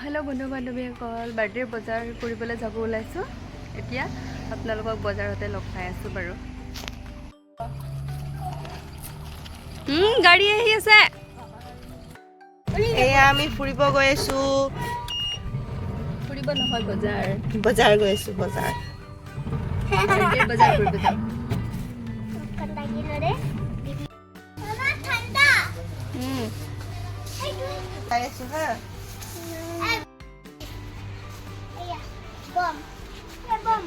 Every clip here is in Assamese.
हेलो बंधु बान्धवीসকল बार्डे बजार কৰিবলৈ যাব ওলাইছো এতিয়া আপোনালোকক বজাৰতে লগ পাই আছো বাৰু গাড়ী আহি আছে এয়া আমি ফুৰিব গৈ আছো ফুৰিব নহয় বজাৰ গৈ আছো বজাৰ বাৰ্ডে বজাৰ কৰিব যাম ঠাণ্ডা কিনৰে মামা ঠাণ্ডা চাই আছো হা এয়া বম বম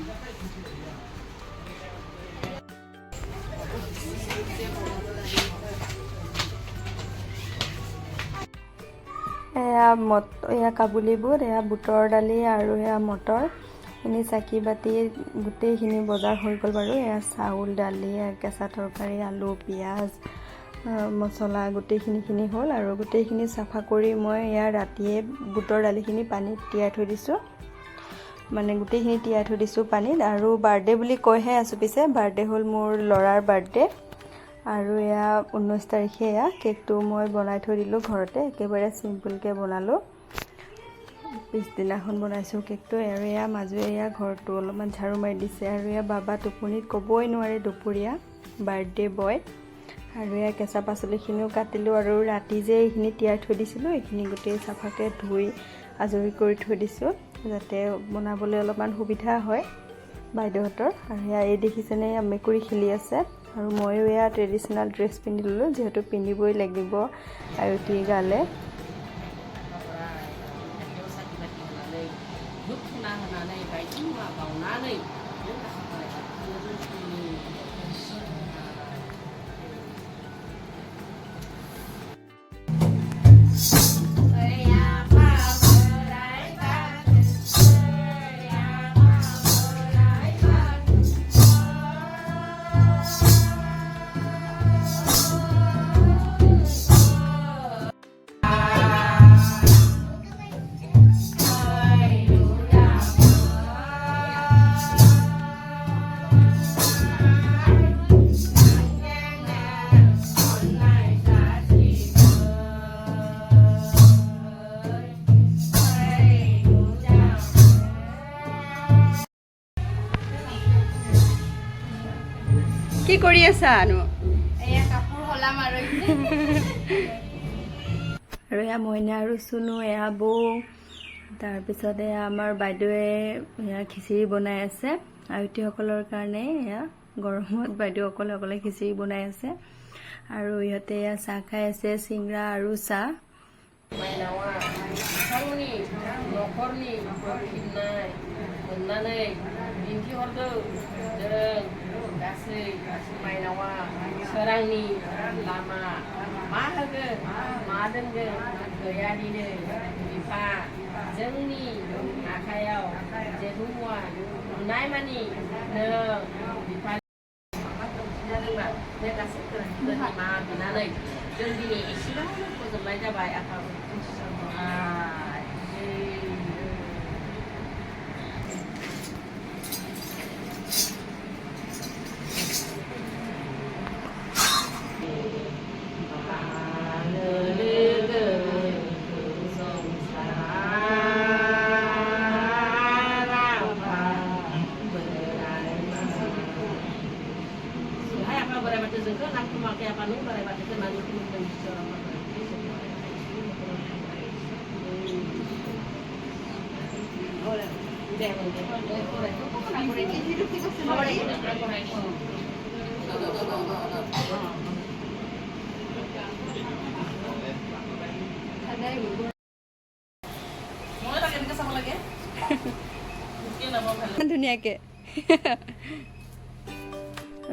এয়া কাবুলিবোৰ এয়া বুটৰ দালি আৰু এয়া মটৰ এনে চাকি বাতি গোটেইখিনি বজাৰ হৈ গ'ল বাৰু এয়া চাউল দালি কেঁচা তৰকাৰী আলু পিঁয়াজ মছলা গোটেইখিনি হ'ল আৰু গোটেইখিনি চাফা কৰি মই এয়া ৰাতিয়ে বুটৰ দালিখিনি পানীত তিয়াই থৈ দিছোঁ মানে গোটেইখিনি তিয়াই থৈ দিছোঁ পানীত আৰু বাৰ্থডে বুলি কৈহে আছোঁ পিছে বাৰ্থডে হ'ল মোৰ ল'ৰাৰ বাৰ্থডে আৰু এয়া 19 তাৰিখে এয়া কেকটো মই বনাই থৈ দিলোঁ ঘৰতে একেবাৰে চিম্পলকৈ বনালোঁ পিছদিনাখন বনাইছোঁ কেকটো আৰু এয়া মাজুৱে এয়া ঘৰটো অলপমান ঝাৰু মাৰি দিছে আৰু এয়া বাবা টোপনিত ক'বই নোৱাৰে দুপৰীয়া বাৰ্থডে বয় আৰু এয়া কেঁচা পাচলিখিনিও কাটিলোঁ আৰু ৰাতি যে এইখিনি তিয়াই থৈ দিছিলোঁ এইখিনি গোটেই চাফাকৈ ধুই আজৰি কৰি থৈ দিছোঁ যাতে বনাবলৈ অলপমান সুবিধা হয় বাইদেউহঁতৰ আৰু এয়া এই দেখিছেনে মেকুৰী খেলি আছে আৰু ময়ো এয়া ট্ৰেডিশ্যনেল ড্ৰেছ পিন্ধি ল'লোঁ যিহেতু পিন্ধিবই লাগিব আয়তী গালে কি কৰি আছানো এয়া কাপোৰ হলাম আৰু এয়া মইনা আৰু চুনু এয়া বৌ তাৰপিছত এয়া আমাৰ বাইদেৱে এয়া খিচিৰি বনাই আছে আয়তীসকলৰ কাৰণে এয়া গৰমত বাইদেউসকলে অকলে খিচিৰি বনাই আছে আৰু ইহঁতে এয়া চাহ খাই আছে চিংৰা আৰু চাহ गासै माइनावा सोरांनि लामा मा होगोन मा दोनगोन गैयानिनो बिफा जोंनि आखायाव जेबो मुवा नुनाय मानि नों बिफा बे गासै गोरोन्थिफोरनि मा बिनानै जों दिनै एसेबांनो फोजोबनाय जाबाय आफा जोंखौ नाखुमाखै apa नु बाराय बाथौ नानि खुलुमदों इसोर ধুনীয়াকৈ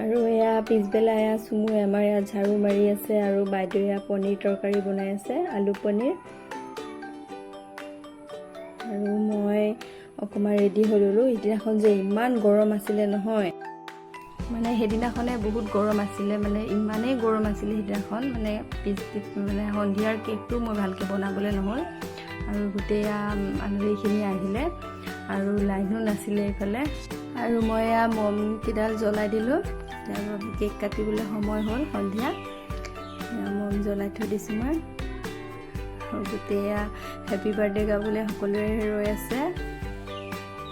আৰু এয়া পিছবেলা এয়া চুমু আমাৰ ইয়াত ঝাৰু মাৰি আছে আৰু বাইদেউ এয়া পনীৰ তৰকাৰী বনাই আছে আলু পনীৰ আৰু মই অকণমান ৰেডি হৈ ল'লোঁ সিদিনাখন যে ইমান গৰম আছিলে নহয় মানে সেইদিনাখনে বহুত গৰম আছিলে মানে ইমানেই গৰম আছিলে সেইদিনাখন মানে মানে সন্ধিয়াৰ কেকটো মই ভালকৈ বনাবলৈ নহ'ল আৰু গোটেই আলহীখিনি আহিলে আৰু লাইনো নাছিলে এইফালে আৰু মই এয়া মমকেইডাল জ্বলাই দিলোঁ কেক কাটিবলৈ সময় হ'ল সন্ধিয়া মম জ্বলাই থৈ দিছোঁ মই গোটেই হেপী বাৰ্থডে গাবলৈ সকলোৱে ৰৈ আছে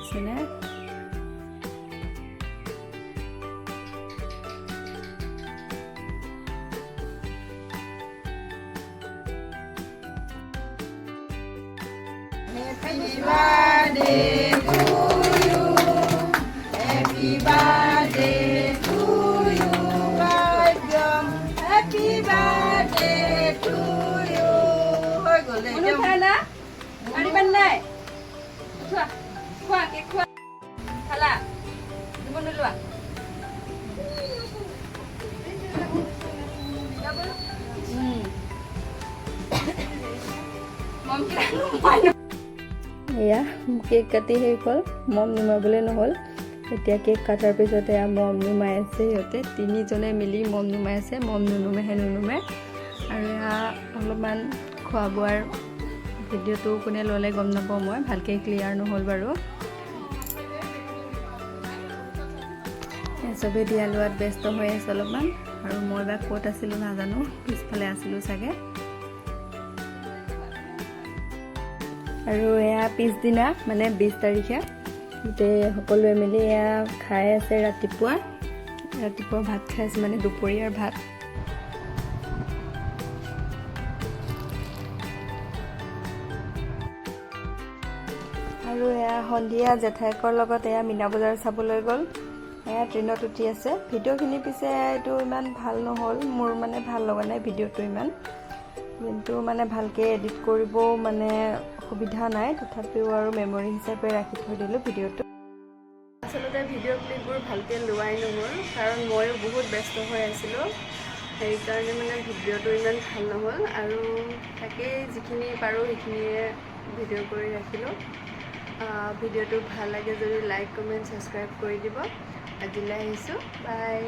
যেনে Happy birthday to you. Happy birthday to you. Happy birthday to you. Hoi gole. Unu khana? Ari banai. Khua. Khua ke khua. Khala. Dibon dulu. Mom kira lumayan. এয়া কেক কাটি শেষ হ'ল মম নুমাবলৈ নহ'ল এতিয়া কেক কাটাৰ পিছতে মম নুমাই আছে সিহঁতে তিনিজনে মিলি মম নুমাই আছে মম নুনুমেহে নুনুমে আৰু এয়া অলপমান খোৱা বোৱাৰ ভিডিঅ'টো কোনে ল'লে গম নাপাওঁ মই ভালকৈ ক্লিয়াৰ নহ'ল বাৰু চবেই দিয়া লোৱাত ব্যস্ত হৈ আছে অলপমান আৰু মই বা ক'ত আছিলোঁ নাজানো পিছফালে আছিলোঁ চাগে আৰু এয়া পিছদিনা মানে 20 তাৰিখে গোটেই সকলোৱে মিলি এয়া খাই আছে ৰাতিপুৱা ভাত খাই আছে মানে দুপৰীয়াৰ ভাত আৰু এয়া সন্ধিয়া জেঠাইকৰ লগত এয়া মীনা বজাৰ চাবলৈ গ'ল এয়া ট্ৰেইনত উঠি আছে ভিডিঅ'খিনি পিছে এইটো ইমান ভাল নহ'ল মোৰ মানে ভাল লগা নাই ভিডিঅ'টো ইমান কিন্তু মানে ভালকৈ এডিট কৰিবও মানে সুবিধা নাই তথাপিও আৰু মেমৰি হিচাপে ৰাখি থৈ দিলোঁ ভিডিঅ'টো আচলতে ভিডিঅ' ক্লিপবোৰ ভালকৈ লোৱাই নহ'ল কাৰণ ময়ো বহুত ব্যস্ত হৈ আছিলোঁ সেইকাৰণে মানে ভিডিঅ'টো ইমান ভাল নহ'ল আৰু তাকেই যিখিনি পাৰোঁ সেইখিনিয়ে ভিডিঅ' কৰি ৰাখিলোঁ ভিডিঅ'টো ভাল লাগে যদি লাইক কমেণ্ট ছাবস্ক্ৰাইব কৰি দিব আজিলৈ আহিছোঁ বাই